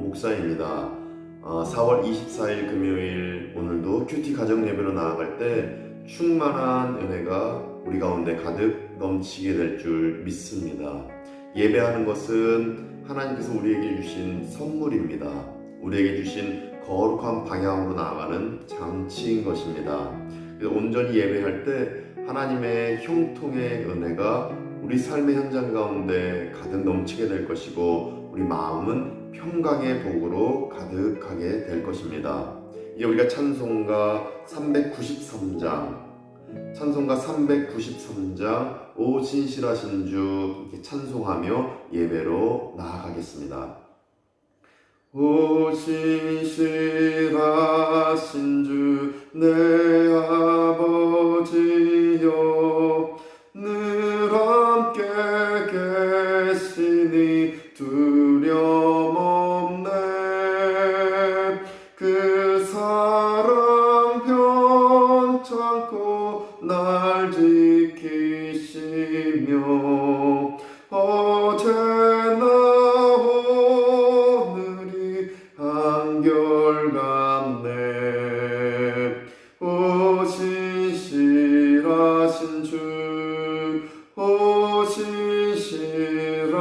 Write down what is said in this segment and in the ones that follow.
목사입니다. 4월 24일 금요일 오늘도 큐티 가정 예배로 나아갈 때 충만한 은혜가 우리 가운데 가득 넘치게 될 줄 믿습니다. 예배하는 것은 하나님께서 우리에게 주신 선물입니다. 우리에게 주신 거룩한 방향으로 나아가는 장치인 것입니다. 온전히 예배할 때 하나님의 형통의 은혜가 우리 삶의 현장 가운데 가득 넘치게 될 것이고 우리 마음은 평강의 복으로 가득하게 될 것입니다. 이제 우리가 찬송가 393장 오 신실하신 주 찬송하며 예배로 나아가겠습니다. 오 신실하신 주 내 아버지여 늘 함께 계시니 두려움 없네. 그 사랑 편찮고 날 지키시며 어제나 오늘이 한결같네. 오 신실하신 주, 오 신실하신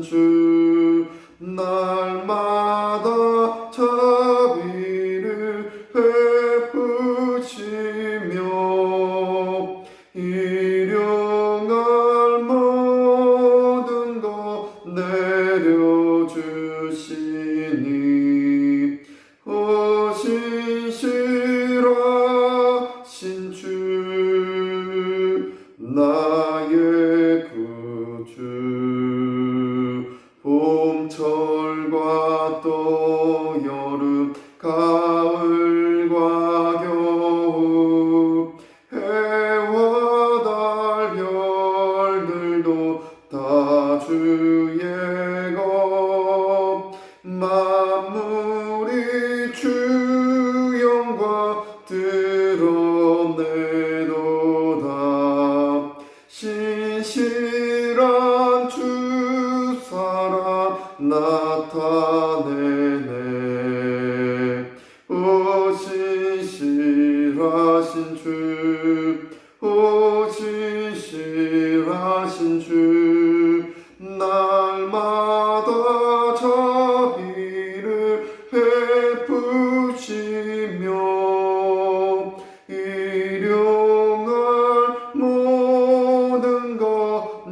주, 날마다 자비를 베푸시며 일용할 모든 것 내려주시니 오 신실하신 주 나의 구주. 봄철과 또 여름 가을과 겨울 해와 달 별들도 다 주의 것 만물이 주 영광 드러내도다. 신실한 주 사랑 나타내네. 오 신실하신 주, 오 신실하신 주, 날마다 자비를 베푸시며 일용할 모든 것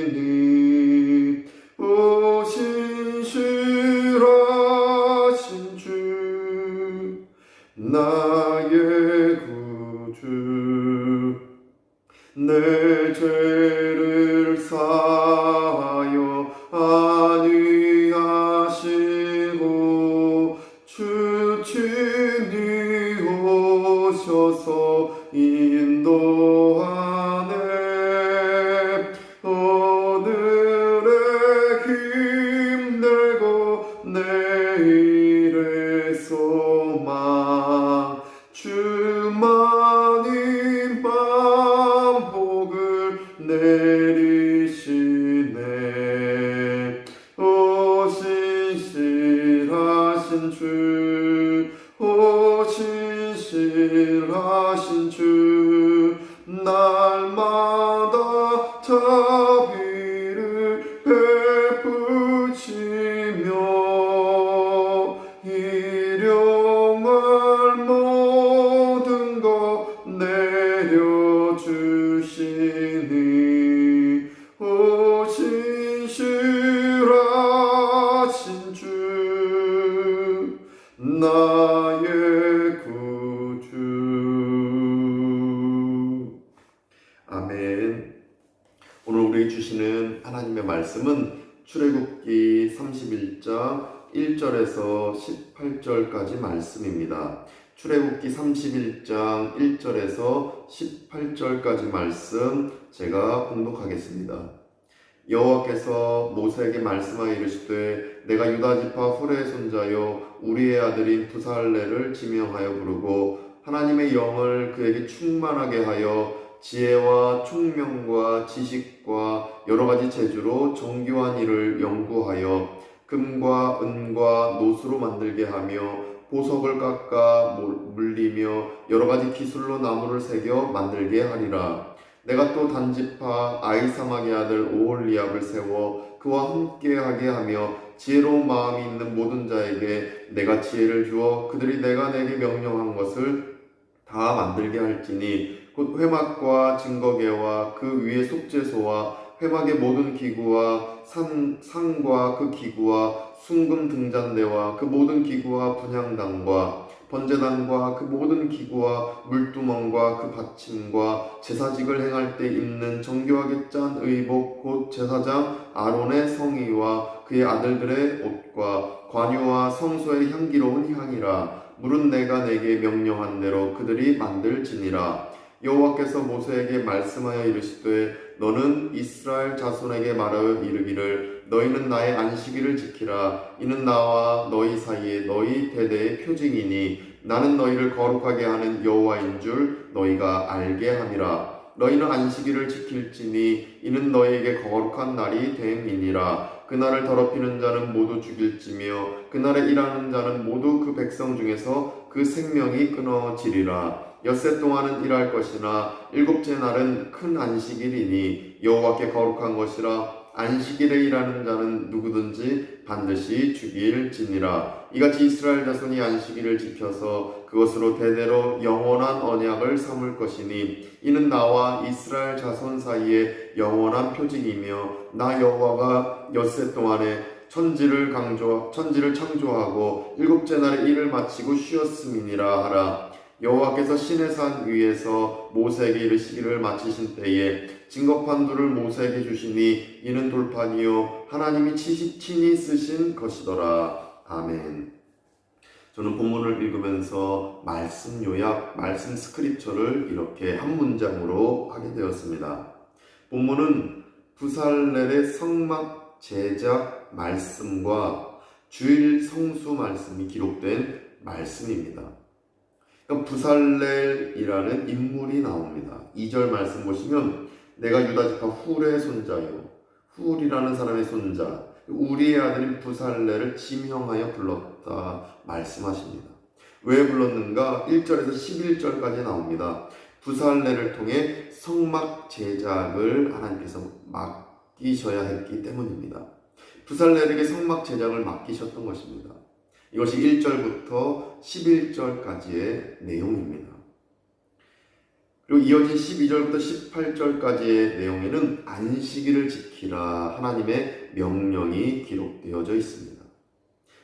내려주시니 오 신실하신 주 나의 구주. 내 죄를 사하여 안위하시고 주 친히 오셔서 인도하네. 오늘의 힘내고 내일의 소망 주만인 반복을 내리시네. 오 신실하신 주, 오 신실하신 주, 날마다 자비를 베푸시며 일용할 모든 것 내려주시니 오 신실하신 주 나의 구주. 아멘. 오늘 우리에게 주시는 하나님의 말씀은 출애굽기 31장 1절에서 18절까지 말씀입니다. 출애굽기 31장 1절에서 18절까지 말씀 제가 봉독하겠습니다. 여호와께서 모세에게 말씀하여 이르시되 내가 유다 지파 후레의 손자요 우리의 아들인 부살레를 지명하여 부르고 하나님의 영을 그에게 충만하게 하여 지혜와 총명과 지식과 금식과 여러 가지 재주로 정교한 일을 연구하여 금과 은과 노수로 만들게 하며 보석을 깎아 물리며 여러 가지 기술로 나무를 새겨 만들게 하리라. 내가 또 단지파 아이사막의 아들 오홀리압을 세워 그와 함께하게 하며 지혜로운 마음이 있는 모든 자에게 내가 지혜를 주어 그들이 내가 내게 명령한 것을 다 만들게 할지니 곧 회막과 증거계와 그 위에 속죄소와 회막의 모든 기구와 상과 그 기구와 순금 등잔대와 그 모든 기구와 분향단과 번제단과 그 모든 기구와 물두멍과 그 받침과 제사직을 행할 때 입는 정교하게 짠 의복 곧 제사장 아론의 성의와 그의 아들들의 옷과 관유와 성소의 향기로운 향이라. 물은 내가 내게 명령한 대로 그들이 만들지니라. 여호와께서 모세에게 말씀하여 이르시되 너는 이스라엘 자손에게 말하여 이르기를 너희는 나의 안식일을 지키라. 이는 나와 너희 사이에 너희 대대의 표징이니 나는 너희를 거룩하게 하는 여호와인 줄 너희가 알게 함이라. 너희는 안식일을 지킬지니 이는 너희에게 거룩한 날이 됨이니라. 그날을 더럽히는 자는 모두 죽일지며 그날에 일하는 자는 모두 그 백성 중에서 그 생명이 끊어지리라. 엿새 동안은 일할 것이나 일곱째 날은 큰 안식일이니 여호와께 거룩한 것이라. 안식일에 일하는 자는 누구든지 반드시 죽일지니라. 이같이 이스라엘 자손이 안식일을 지켜서 그것으로 대대로 영원한 언약을 삼을 것이니 이는 나와 이스라엘 자손 사이에 영원한 표징이며 나 여호와가 엿새 동안에 천지를 창조하고 일곱째 날에 일을 마치고 쉬었음이니라 하라. 여호와께서 시내산 위에서 모세에게 이르시기를 마치신 때에 증거판 둘을 모세에게 주시니 이는 돌판이요 하나님이 친히 쓰신 것이더라. 아멘. 저는 본문을 읽으면서 말씀 요약, 말씀 스크립처를 이렇게 한 문장으로 하게 되었습니다. 본문은 부살렐의 성막 제작 말씀과 주일 성수 말씀이 기록된 말씀입니다. 부살렐이라는 인물이 나옵니다. 2절 말씀 보시면 내가 유다지파 훌의 손자요 훌이라는 사람의 손자 우리의 아들인 부살렐을 지명하여 불렀다 말씀하십니다. 왜 불렀는가? 1절에서 11절까지 나옵니다. 부살렐을 통해 성막 제작을 하나님께서 맡기셔야 했기 때문입니다. 부살렐에게 성막 제작을 맡기셨던 것입니다. 이것이 1절부터 11절까지의 내용입니다. 그리고 이어진 12절부터 18절까지의 내용에는 안식일을 지키라 하나님의 명령이 기록되어져 있습니다.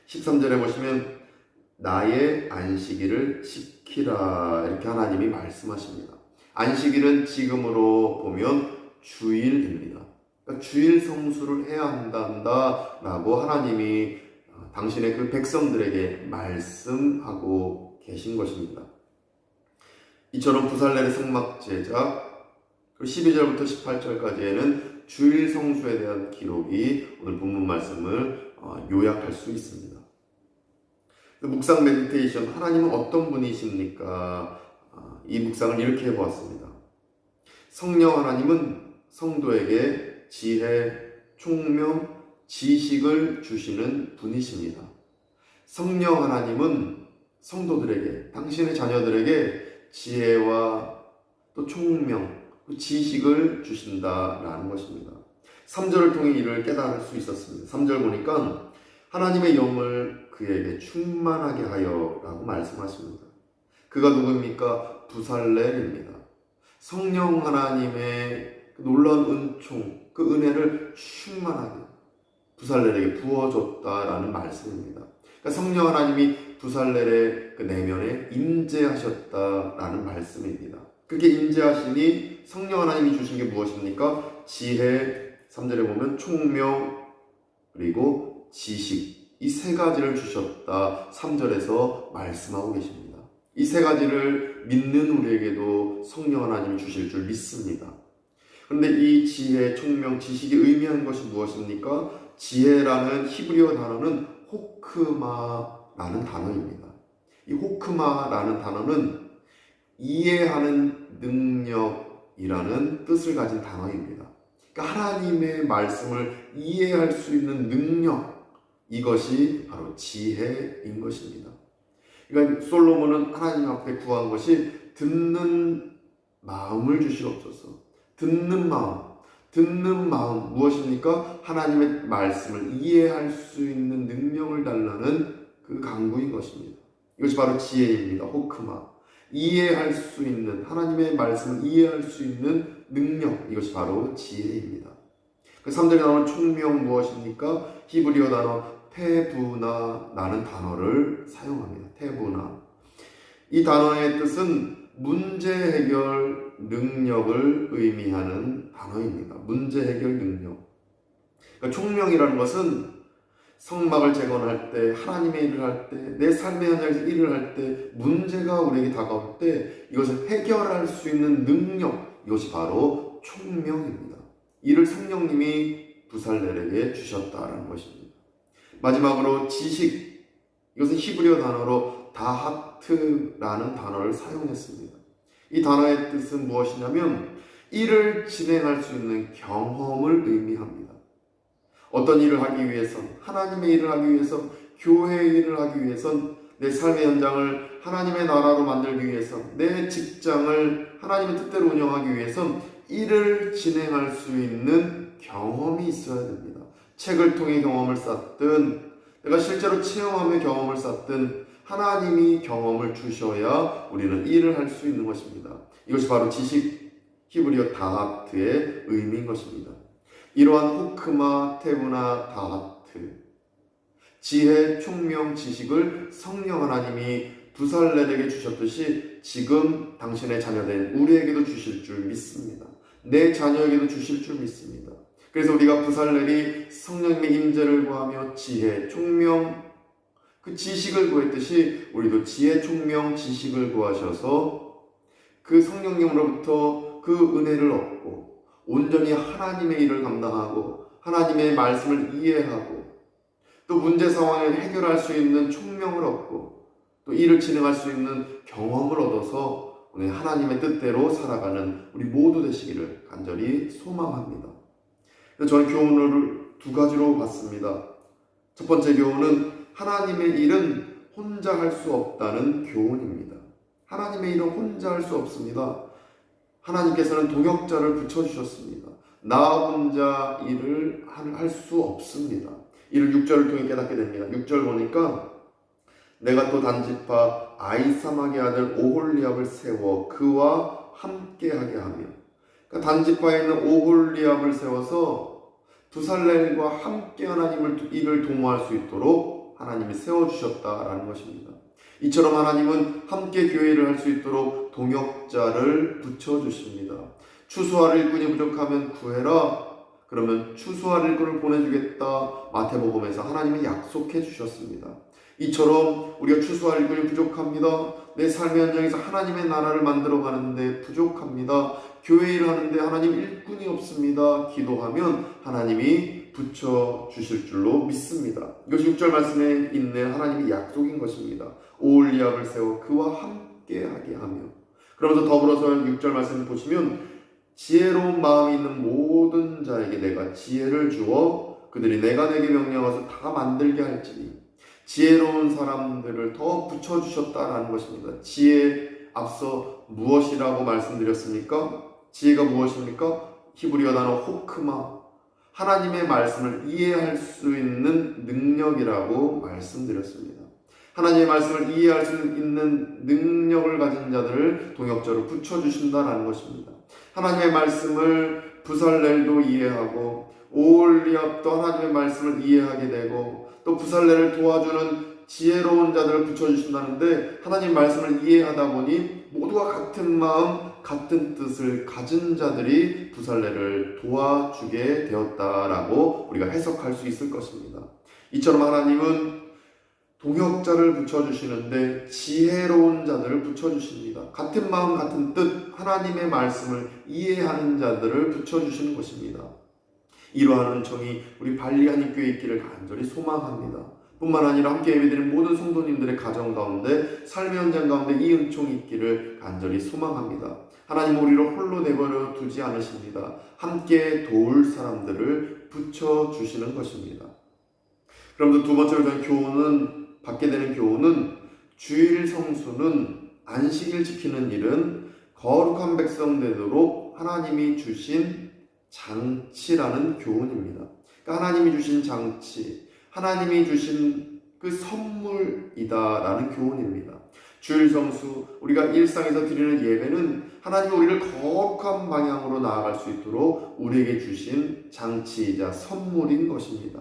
13절에 보시면 나의 안식일을 지키라 이렇게 하나님이 말씀하십니다. 안식일은 지금으로 보면 주일입니다. 그러니까 주일 성수를 해야 한다라고 하나님이 당신의 그 백성들에게 말씀하고 계신 것입니다. 이처럼 부살렐의 성막 제작 12절부터 18절까지에는 주일 성수에 대한 기록이 오늘 본문 말씀을 요약할 수 있습니다. 묵상 메디테이션, 하나님은 어떤 분이십니까? 이 묵상을 이렇게 해보았습니다. 성령 하나님은 성도에게 지혜, 총명, 지식을 주시는 분이십니다. 성령 하나님은 성도들에게, 당신의 자녀들에게 지혜와 또 총명, 지식을 주신다라는 것입니다. 3절을 통해 이를 깨달을 수 있었습니다. 3절 보니까 하나님의 영을 그에게 충만하게 하여 라고 말씀하십니다. 그가 누구입니까? 부살렐입니다. 성령 하나님의 놀라운 은총, 그 은혜를 충만하게 부살렐에게 부어줬다라는 말씀입니다. 그러니까 성령 하나님이 부살렐의 그 내면에 임재하셨다라는 말씀입니다. 그렇게 임재하시니 성령 하나님이 주신 게 무엇입니까? 지혜, 3절에 보면 총명, 그리고 지식, 이 세 가지를 주셨다 3절에서 말씀하고 계십니다. 이 세 가지를 믿는 우리에게도 성령 하나님이 주실 줄 믿습니다. 그런데 이 지혜, 총명, 지식이 의미하는 것이 무엇입니까? 지혜라는 히브리어 단어는 호크마라는 단어입니다. 이 호크마라는 단어는 이해하는 능력이라는 뜻을 가진 단어입니다. 그러니까 하나님의 말씀을 이해할 수 있는 능력, 이것이 바로 지혜인 것입니다. 그러니까 솔로몬은 하나님 앞에 구한 것이 듣는 마음을 주시옵소서. 듣는 마음 무엇입니까? 하나님의 말씀을 이해할 수 있는 능력을 달라는 그 간구인 것입니다. 이것이 바로 지혜입니다. 호크마. 이해할 수 있는, 하나님의 말씀을 이해할 수 있는 능력, 이것이 바로 지혜입니다. 그 3절에 나오는 총명 무엇입니까? 히브리어 단어 테부나라는 단어를 사용합니다. 테부나. 이 단어의 뜻은 문제 해결 능력을 의미하는 단어입니다. 문제 해결 능력. 그러니까 총명이라는 것은 성막을 재건할 때, 하나님의 일을 할 때, 내 삶의 현장에서 일을 할 때, 문제가 우리에게 다가올 때 이것을 해결할 수 있는 능력, 이것이 바로 총명입니다. 이를 성령님이 부살렐에게 주셨다라는 것입니다. 마지막으로 지식, 이것은 히브리어 단어로 다하트라는 단어를 사용했습니다. 이 단어의 뜻은 무엇이냐면 일을 진행할 수 있는 경험을 의미합니다. 어떤 일을 하기 위해선, 하나님의 일을 하기 위해선, 교회의 일을 하기 위해선, 내 삶의 현장을 하나님의 나라로 만들기 위해선, 내 직장을 하나님의 뜻대로 운영하기 위해선 일을 진행할 수 있는 경험이 있어야 됩니다. 책을 통해 경험을 쌓든, 내가 실제로 체험하며 경험을 쌓든 하나님이 경험을 주셔야 우리는 일을 할 수 있는 것입니다. 이것이 바로 지식, 히브리어 다하트의 의미인 것입니다. 이러한 호크마, 테부나, 다하트, 지혜, 총명, 지식을 성령 하나님이 부살렐에게 주셨듯이 지금 당신의 자녀된 우리에게도 주실 줄 믿습니다. 내 자녀에게도 주실 줄 믿습니다. 그래서 우리가 부살렐이 성령님의 임재를 구하며 지혜, 총명, 그 지식을 구했듯이 우리도 지혜, 총명, 지식을 구하셔서 그 성령님으로부터 그 은혜를 얻고 온전히 하나님의 일을 감당하고 하나님의 말씀을 이해하고 또 문제 상황을 해결할 수 있는 총명을 얻고 또 일을 진행할 수 있는 경험을 얻어서 오늘 하나님의 뜻대로 살아가는 우리 모두 되시기를 간절히 소망합니다. 저는 교훈을 두 가지로 봤습니다. 첫 번째 교훈은 하나님의 일은 혼자 할 수 없다는 교훈입니다. 하나님의 일은 혼자 할 수 없습니다. 하나님께서는 동역자를 붙여주셨습니다. 나 혼자 일을 할 수 없습니다. 이를 6절을 통해 깨닫게 됩니다. 6절 보니까 내가 또 단지파 아히사막의 아들 오홀리압을 세워 그와 함께하게 하며, 그러니까 단지파에 있는 오홀리압을 세워서 부살렐과 함께 하나님을 일을 도모할 수 있도록 하나님이 세워주셨다라는 것입니다. 이처럼 하나님은 함께 교회를 할 수 있도록 동역자를 붙여주십니다. 추수할 일꾼이 부족하면 구해라. 그러면 추수할 일꾼을 보내주겠다. 마태복음에서 하나님이 약속해 주셨습니다. 이처럼 우리가 추수할 일꾼이 부족합니다. 내 삶의 현장에서 하나님의 나라를 만들어 가는데 부족합니다. 교회 일을 하는데 하나님 일꾼이 없습니다. 기도하면 하나님이 붙여주실 줄로 믿습니다. 이것이 6절 말씀에 있는 하나님의 약속인 것입니다. 오홀리압을 세워 그와 함께하게 하며, 그러면서 더불어서 6절 말씀을 보시면 지혜로운 마음이 있는 모든 자에게 내가 지혜를 주어 그들이 내가 내게 명령하서 다 만들게 할지니, 지혜로운 사람들을 더 붙여주셨다라는 것입니다. 지혜, 앞서 무엇이라고 말씀드렸습니까? 지혜가 무엇입니까? 히브리어 단어 호크마, 하나님의 말씀을 이해할 수 있는 능력이라고 말씀드렸습니다. 하나님의 말씀을 이해할 수 있는 능력을 가진 자들을 동역자로 붙여주신다는 것입니다. 하나님의 말씀을 부살렐도 이해하고 오홀리압도 하나님의 말씀을 이해하게 되고 또 부살렐을 도와주는 지혜로운 자들을 붙여주신다는데, 하나님 말씀을 이해하다 보니 모두가 같은 마음, 같은 뜻을 가진 자들이 부살렐을 도와주게 되었다라고 우리가 해석할 수 있을 것입니다. 이처럼 하나님은 동역자를 붙여주시는데 지혜로운 자들을 붙여주십니다. 같은 마음, 같은 뜻, 하나님의 말씀을 이해하는 자들을 붙여주시는 것입니다. 이러한 은총이 우리 발리 한인교회에 있기를 간절히 소망합니다. 뿐만 아니라 함께 예배드린 모든 성도님들의 가정 가운데 삶의 현장 가운데 이 은총이 있기를 간절히 소망합니다. 하나님 우리를 홀로 내버려 두지 않으십니다. 함께 도울 사람들을 붙여주시는 것입니다. 그럼 두 번째로 저희 교훈은 받게 되는 교훈은 주일 성수는 안식일 지키는 일은 거룩한 백성 되도록 하나님이 주신 장치라는 교훈입니다. 그러니까 하나님이 주신 장치, 하나님이 주신 그 선물이다라는 교훈입니다. 주일 성수, 우리가 일상에서 드리는 예배는 하나님이 우리를 거룩한 방향으로 나아갈 수 있도록 우리에게 주신 장치이자 선물인 것입니다.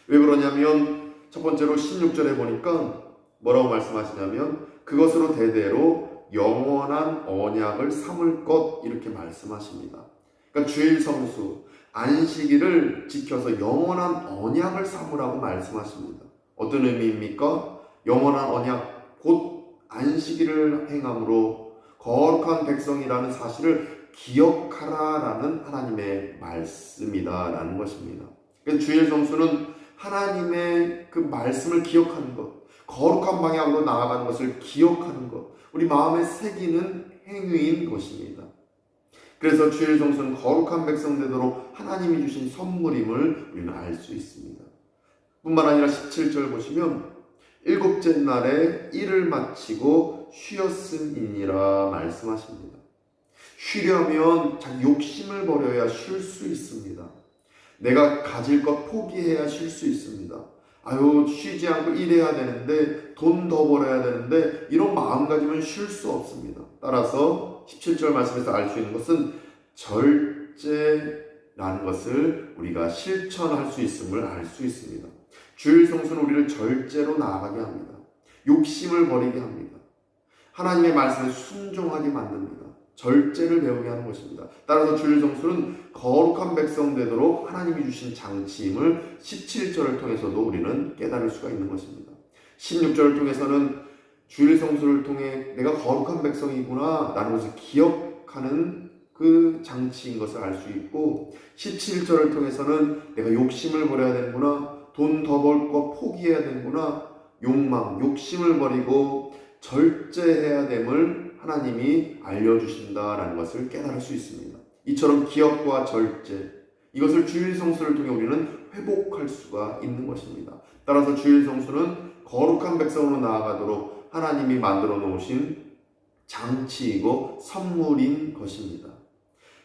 왜 그러냐면 첫 번째로 16절에 보니까 뭐라고 말씀하시냐면 그것으로 대대로 영원한 언약을 삼을 것 이렇게 말씀하십니다. 그러니까 주일 성수, 안식일을 지켜서 영원한 언약을 삼으라고 말씀하십니다. 어떤 의미입니까? 영원한 언약, 곧 안식일을 행함으로 거룩한 백성이라는 사실을 기억하라라는 하나님의 말씀이다라는 것입니다. 그래서 주일 성수는 하나님의 그 말씀을 기억하는 것, 거룩한 방향으로 나아가는 것을 기억하는 것, 우리 마음에 새기는 행위인 것입니다. 그래서 주일 성수는 거룩한 백성 되도록 하나님이 주신 선물임을 우리는 알 수 있습니다. 뿐만 아니라 17절 보시면 일곱째 날에 일을 마치고 쉬었음이니라 말씀하십니다. 쉬려면 자기 욕심을 버려야 쉴 수 있습니다. 내가 가질 것 포기해야 쉴 수 있습니다. 아유, 쉬지 않고 일해야 되는데, 돈 더 벌어야 되는데, 이런 마음가짐은 쉴 수 없습니다. 따라서 17절 말씀에서 알 수 있는 것은 절제라는 것을 우리가 실천할 수 있음을 알 수 있습니다. 주일 성수는 우리를 절제로 나아가게 합니다. 욕심을 버리게 합니다. 하나님의 말씀에 순종하게 만듭니다. 절제를 배우게 하는 것입니다. 따라서 주일 성수는 거룩한 백성 되도록 하나님이 주신 장치임을 17절을 통해서도 우리는 깨달을 수가 있는 것입니다. 16절을 통해서는 주일 성수를 통해 내가 거룩한 백성이구나 라는 것을 기억하는 그 장치인 것을 알 수 있고, 17절을 통해서는 내가 욕심을 버려야 되는구나, 돈 더 벌 거 포기해야 되는구나, 욕망, 욕심을 버리고 절제해야 됨을 하나님이 알려주신다라는 것을 깨달을 수 있습니다. 이처럼 기억과 절제, 이것을 주일 성수를 통해 우리는 회복할 수가 있는 것입니다. 따라서 주일 성수는 거룩한 백성으로 나아가도록 하나님이 만들어 놓으신 장치이고 선물인 것입니다.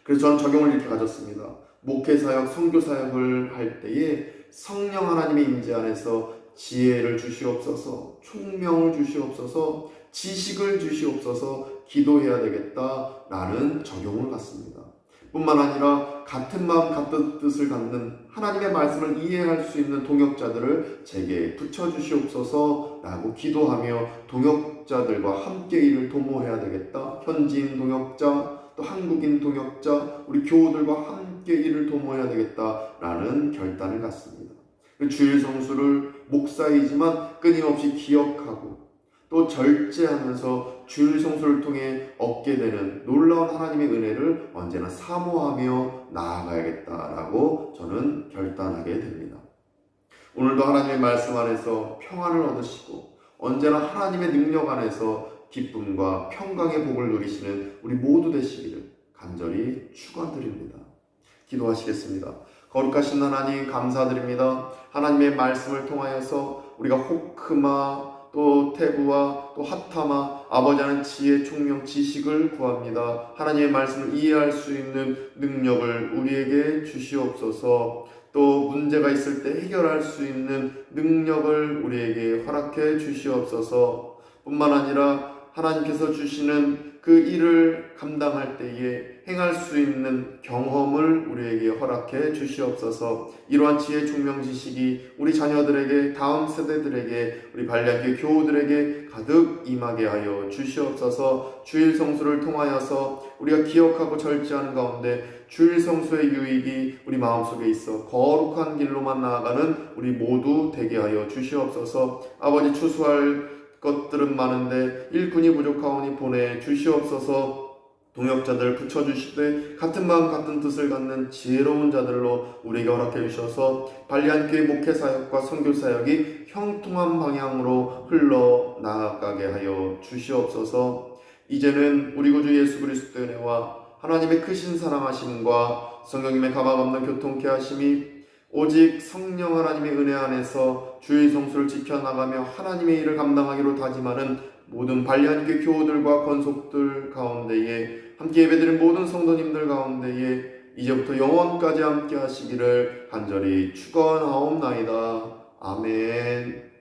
그래서 저는 적용을 이렇게 가졌습니다. 목회사역, 선교사역을 할 때에 성령 하나님의 임재 안에서 지혜를 주시옵소서, 총명을 주시옵소서, 지식을 주시옵소서 기도해야 되겠다라는 적용을 갖습니다. 뿐만 아니라 같은 마음 같은 뜻을 갖는 하나님의 말씀을 이해할 수 있는 동역자들을 제게 붙여주시옵소서라고 기도하며 동역자들과 함께 일을 도모해야 되겠다. 현지인 동역자, 또 한국인 동역자, 우리 교우들과 함께 일을 도모해야 되겠다라는 결단을 갖습니다. 주일 성수를 목사이지만 끊임없이 기억하고 또 절제하면서 주일 성수를 통해 얻게 되는 놀라운 하나님의 은혜를 언제나 사모하며 나아가야겠다라고 저는 결단하게 됩니다. 오늘도 하나님의 말씀 안에서 평안을 얻으시고 언제나 하나님의 능력 안에서 기쁨과 평강의 복을 누리시는 우리 모두 되시기를 간절히 축원드립니다. 기도하시겠습니다. 거룩하신 하나님 감사드립니다. 하나님의 말씀을 통하여서 우리가 호크마 또 태구와 또 핫타마 아버지 하나님 지혜 총명 지식을 구합니다. 하나님의 말씀을 이해할 수 있는 능력을 우리에게 주시옵소서. 또 문제가 있을 때 해결할 수 있는 능력을 우리에게 허락해 주시옵소서. 뿐만 아니라 하나님께서 주시는 그 일을 감당할 때에 행할 수 있는 경험을 우리에게 허락해 주시옵소서. 이러한 지혜 총명 지식이 우리 자녀들에게, 다음 세대들에게, 우리 발량교회 교우들에게 가득 임하게 하여 주시옵소서. 주일 성수를 통하여서 우리가 기억하고 절제하는 가운데 주일 성수의 유익이 우리 마음속에 있어 거룩한 길로만 나아가는 우리 모두 되게 하여 주시옵소서. 아버지, 추수할 것들은 많은데 일꾼이 부족하오니 보내 주시옵소서. 동역자들 붙여주시되 같은 마음 같은 뜻을 갖는 지혜로운 자들로 우리에게 허락해 주셔서 발리안교회 목회사역과 선교사역이 형통한 방향으로 흘러나가게 하여 주시옵소서. 이제는 우리 구주 예수 그리스도의 은혜와 하나님의 크신 사랑하심과 성령님의 가망없는 교통케 하심이 오직 성령 하나님의 은혜 안에서 주의 성수를 지켜나가며 하나님의 일을 감당하기로 다짐하는 모든 발리안교회 교우들과 권속들 가운데에 함께 예배드린 모든 성도님들 가운데에 이제부터 영원까지 함께 하시기를 간절히 축원하옵나이다. 아멘.